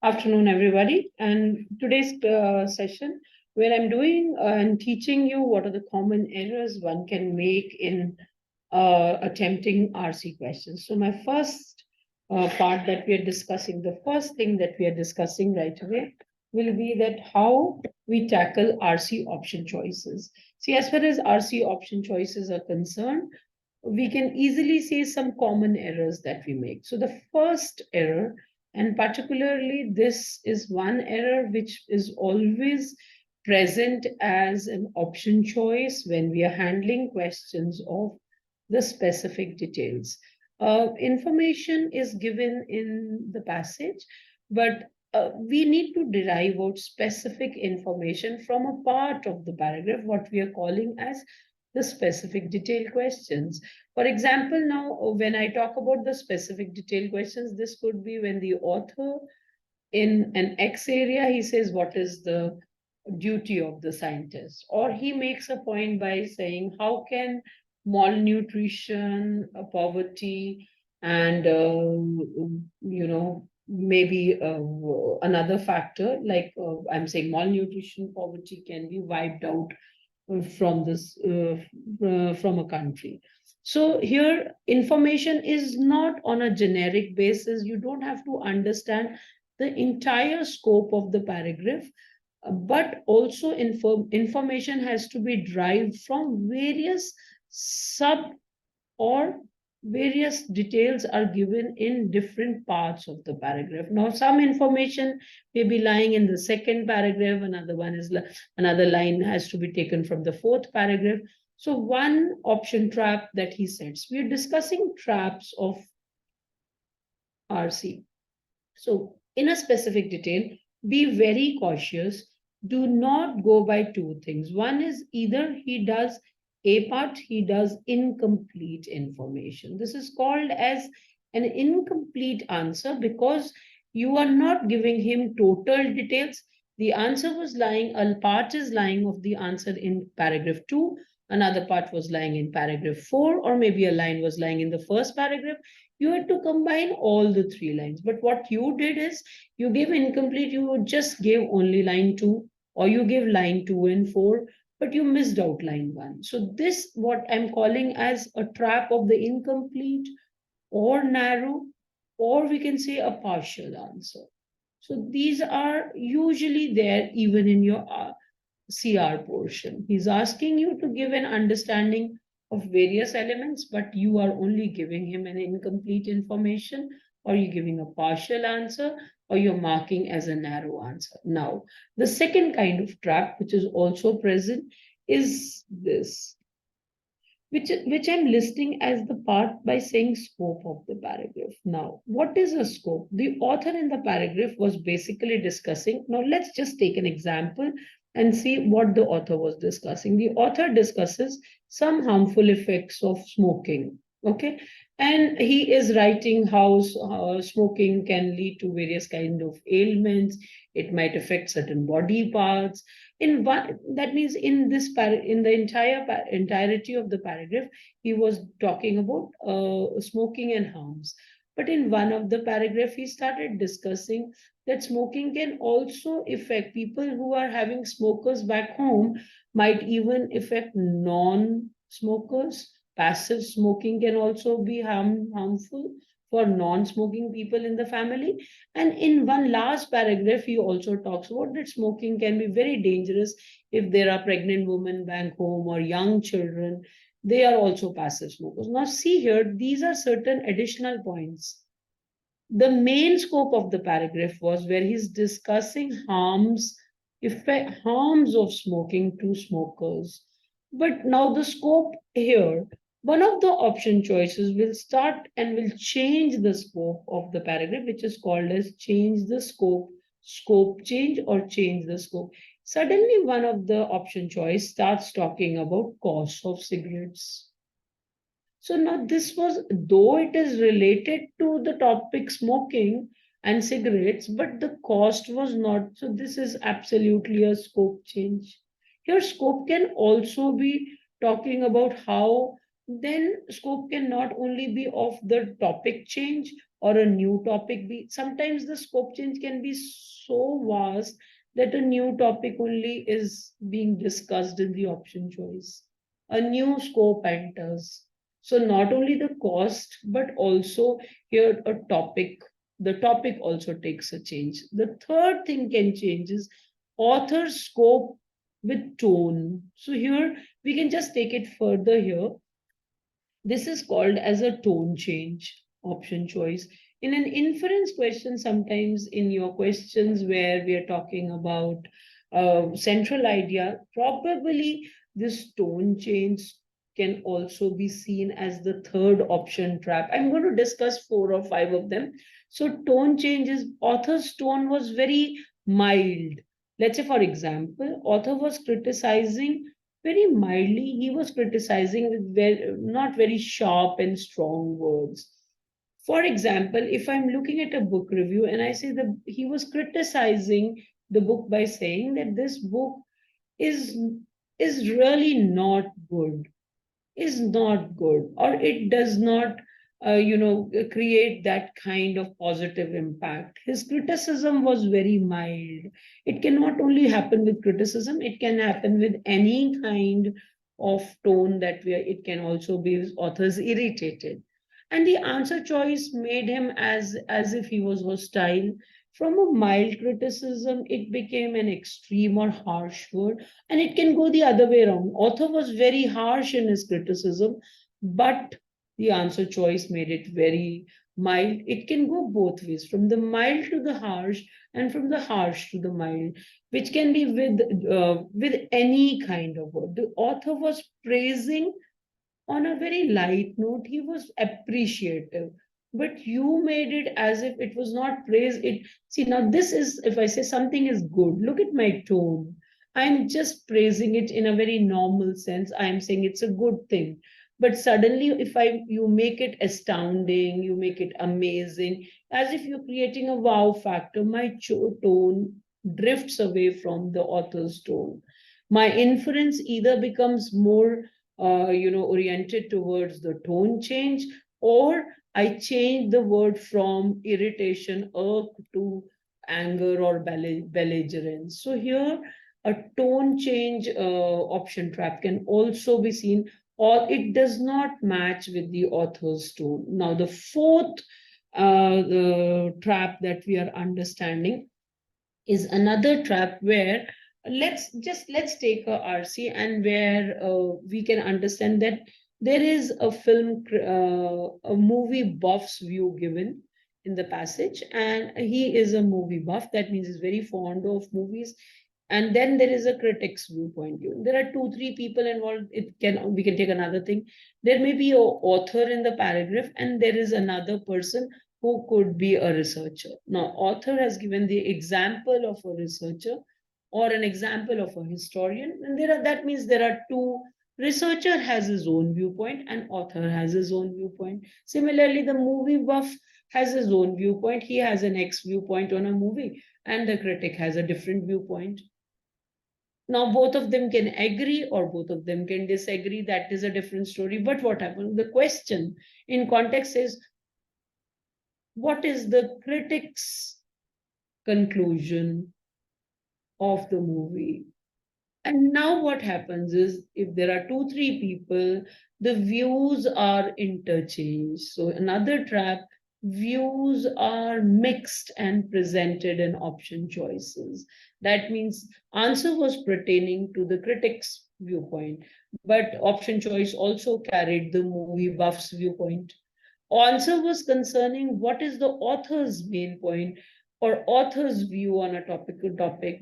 Afternoon, everybody. And today's session, where I'm doing and teaching you what are the common errors one can make in attempting RC questions. So, my first part that we are discussing, the first thing that we are discussing right away will be that how we tackle RC option choices. See, as far as RC option choices are concerned, we can easily see some common errors that we make. So, the first error, and particularly this is one error which is always present as an option choice when we are handling questions of the specific details. Information is given in the passage, but we need to derive out specific information from a part of the paragraph, what we are calling as the specific detail questions. For example, now when I talk about the specific detail questions, this could be when the author in an X area, he says, what is the duty of the scientist? Or he makes a point by saying, how can malnutrition, poverty, and, maybe another factor, like I'm saying malnutrition, poverty can be wiped out from a country. So here information is not on a generic basis. You don't have to understand the entire scope of the paragraph, but also information has to be derived from various sub or various details are given in different parts of the paragraph. Now, some information may be lying in the second paragraph, another line has to be taken from the fourth paragraph. So, one option trap that he sets. We're discussing traps of RC. So, in a specific detail, be very cautious. Do not go by two things. One is either he does a part, he does incomplete information. This is called as an incomplete answer because you are not giving him total details. The answer was lying, a part is lying of the answer in paragraph 2, another part was lying in paragraph 4, or maybe a line was lying in the first paragraph. You had to combine all the three lines. But what you did is you gave incomplete, you just gave only line 2, or you gave line 2 and 4, but you missed out line 1. So this what I'm calling as a trap of the incomplete or narrow, or we can say a partial answer. So these are usually there even in your CR portion. He's asking you to give an understanding of various elements, but you are only giving him an incomplete information, or you're giving a partial answer, or you're marking as a narrow answer. Now, the second kind of trap, which is also present, is this, which I'm listing as the part by saying scope of the paragraph. Now, what is a scope? The author in the paragraph was basically discussing. Now, let's just take an example and see what the author was discussing. The author discusses some harmful effects of smoking. Okay, and he is writing how smoking can lead to various kind of ailments. It might affect certain body parts. In one, that means in this in the entirety of the paragraph, he was talking about smoking and harms. But in one of the paragraph, he started discussing that smoking can also affect people who are having smokers back home, might even affect non-smokers. Passive smoking can also be harmful for non-smoking people in the family. And in one last paragraph, he also talks about that smoking can be very dangerous if there are pregnant women back home or young children. They are also passive smokers. Now, see here, these are certain additional points. The main scope of the paragraph was where he's discussing harms of smoking to smokers. But now the scope here, one of the option choices will start and will change the scope of the paragraph, which is called as change the scope change or change the scope. Suddenly, one of the option choice starts talking about cost of cigarettes. So now this was, though it is related to the topic smoking and cigarettes, but the cost was not. So this is absolutely a scope change. Here, scope can also be talking about how then scope can not only be of the topic change or a new topic be. Sometimes the scope change can be so vast that a new topic only is being discussed in the option choice. A new scope enters. So not only the cost, but also here a topic, the topic also takes a change. The third thing can change is author scope with tone. So here we can just take it further here. This is called as a tone change option choice. In an inference question, sometimes in your questions where we are talking about central idea, probably this tone change can also be seen as the third option trap. I'm going to discuss 4 or 5 of them. So tone changes, author's tone was very mild. Let's say, for example, author was criticizing very mildly. He was criticizing with not very sharp and strong words. For example, if I'm looking at a book review and I say that he was criticizing the book by saying that this book is is really not good, is not good, or it does not create that kind of positive impact. His criticism was very mild. It can not only happen with criticism, it can happen with any kind of tone that we are, it can also be authors irritated, and the answer choice made him as if he was hostile. From a mild criticism, it became an extreme or harsh word, and it can go the other way around. Author was very harsh in his criticism, but the answer choice made it very mild. It can go both ways, from the mild to the harsh, and from the harsh to the mild, which can be with any kind of word. The author was praising on a very light note. He was appreciative, but you made it as if it was not praise. It, see, now this is, if I say something is good, look at my tone. I'm just praising it in a very normal sense. I'm saying it's a good thing. But suddenly, if I you make it astounding, you make it amazing, as if you're creating a wow factor, my tone drifts away from the author's tone. My inference either becomes more oriented towards the tone change, or I change the word from irritation, irk, to anger or belligerence. So here, a tone change option trap can also be seen, or it does not match with the author's tone. Now, the fourth the trap that we are understanding is another trap where let's take a RC, and where we can understand that there is a a movie buff's view given in the passage, and he is a movie buff. That means he's very fond of movies. And then there is a critic's viewpoint. There are 2, 3 people involved. It can We can take another thing. There may be an author in the paragraph, and there is another person who could be a researcher. Now, author has given the example of a researcher or an example of a historian, and that means there are two. Researcher has his own viewpoint, and author has his own viewpoint. Similarly, the movie buff has his own viewpoint. He has an X viewpoint on a movie, and the critic has a different viewpoint. Now, both of them can agree or both of them can disagree. That is a different story. But what happened? The question in context is, what is the critic's conclusion of the movie? And now what happens is, if there are 2, 3 people, the views are interchanged. So another trap, views are mixed and presented in option choices. That means answer was pertaining to the critic's viewpoint, but option choice also carried the movie buff's viewpoint. Answer was concerning what is the author's main point or author's view on a topic,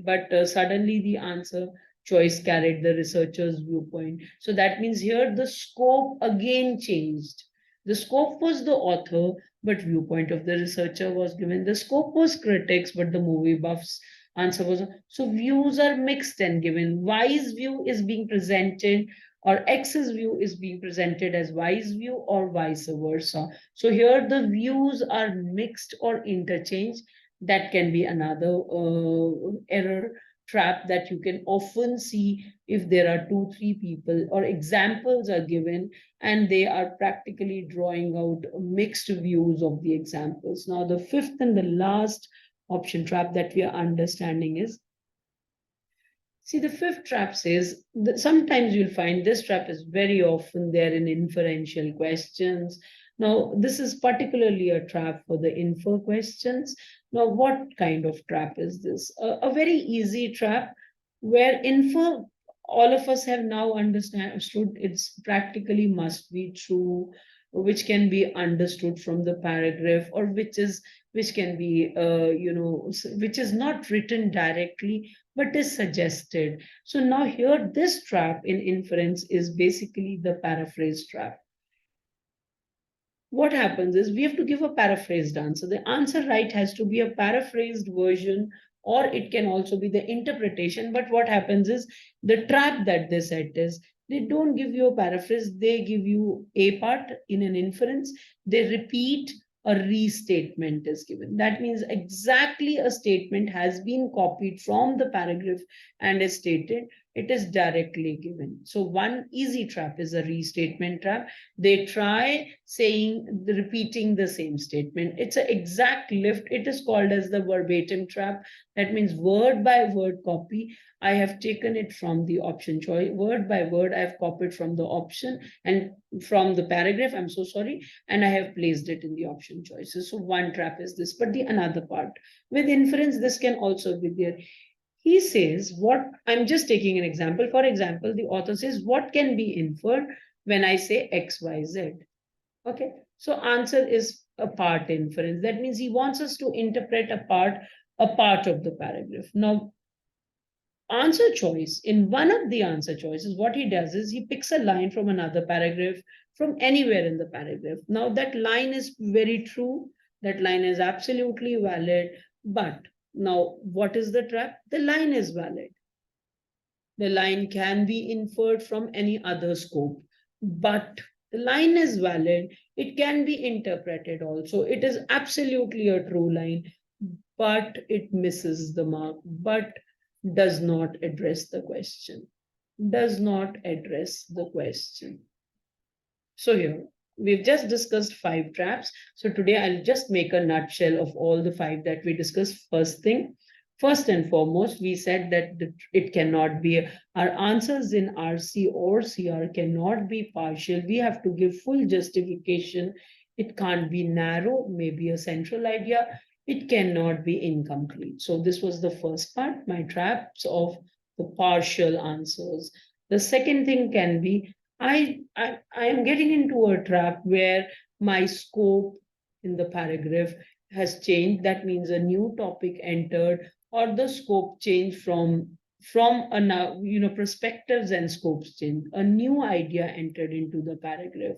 but suddenly the answer choice carried the researcher's viewpoint. So that means here the scope again changed. The scope was the author, but viewpoint of the researcher was given. The scope was critics, but the movie buffs answer was. So views are mixed and given. Y's view is being presented, or X's view is being presented as Y's view, or vice versa. So here the views are mixed or interchanged. That can be another error. trap that you can often see if there are 2, 3 people or examples are given and they are practically drawing out mixed views of the examples. Now, the fifth and the last option trap that we are understanding is, see, the fifth trap says that sometimes you'll find this trap is very often there in inferential questions. Now, this is particularly a trap for the infer questions. Now, what kind of trap is this? A very easy trap where infer, all of us have now understood it's practically must be true, which can be understood from the paragraph, or which can be which is not written directly but is suggested. So now here, this trap in inference is basically the paraphrase trap. What happens is we have to give a paraphrased answer. The answer right has to be a paraphrased version, or it can also be the interpretation. But what happens is the trap that they set is they don't give you a paraphrase, they give you a part in an inference, they repeat a restatement is given. That means exactly a statement has been copied from the paragraph and is stated, it is directly given. So one easy trap is a restatement trap. They try repeating the same statement. It's an exact lift. It is called as the verbatim trap. That means word by word copy. I have taken it from the option choice. Word by word, I have copied from the option and from the paragraph, I'm so sorry, and I have placed it in the option choices. So one trap is this. But the another part, with inference, this can also be there. He says, what, I'm just taking an example. For example, the author says, what can be inferred when I say X, Y, Z? Okay, so answer is a part inference. That means he wants us to interpret a part of the paragraph. Now, answer choice, in one of the answer choices, what he does is he picks a line from another paragraph, from anywhere in the paragraph. Now, that line is very true, that line is absolutely valid, but now what is the trap? The line is valid. The line can be inferred from any other scope, but the line is valid. It can be interpreted also. It is absolutely a true line, but it misses the mark, but does not address the question. Does not address the question. So here, we've just discussed 5 traps. So today I'll just make a nutshell of all the 5 that we discussed. First and foremost, we said that it cannot be, our answers in RC or CR cannot be partial. We have to give full justification. It can't be narrow, maybe a central idea. It cannot be incomplete. So this was the first part, my traps of the partial answers. The second thing can be, I am getting into a trap where my scope in the paragraph has changed. That means a new topic entered, or the scope changed from a perspectives and scopes change. A new idea entered into the paragraph.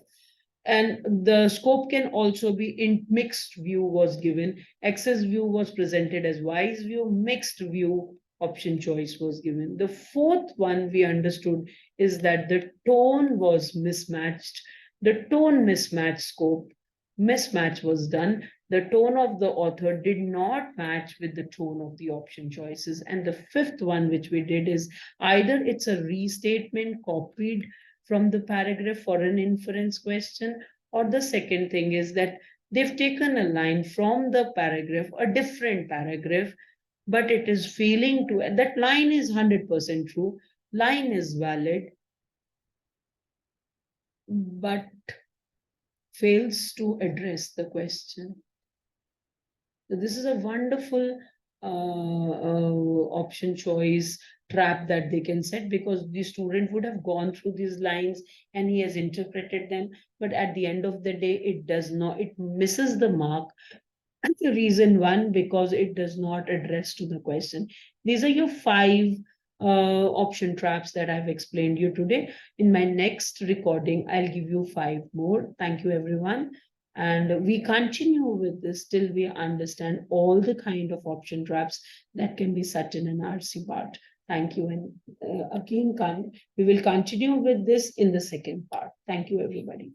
And the scope can also be in mixed view was given. X's view was presented as Y's view, mixed view option choice was given. The fourth one we understood is that the tone was mismatched. The tone mismatch scope, mismatch was done. The tone of the author did not match with the tone of the option choices. And the fifth one, which we did, is either it's a restatement copied from the paragraph for an inference question, or the second thing is that they've taken a line from the paragraph, a different paragraph, but it is failing to, that line is 100% true, line is valid, but fails to address the question. So this is a wonderful option choice trap that they can set, because the student would have gone through these lines and he has interpreted them, but at the end of the day, it does not, it misses the mark. And the reason one, because it does not address to the question. These are your 5 option traps that I've explained you today. In my next recording, I'll give you 5 more. Thank you, everyone. And we continue with this till we understand all the kind of option traps that can be set in an RC part. Thank you. And again, we will continue with this in the second part. Thank you, everybody.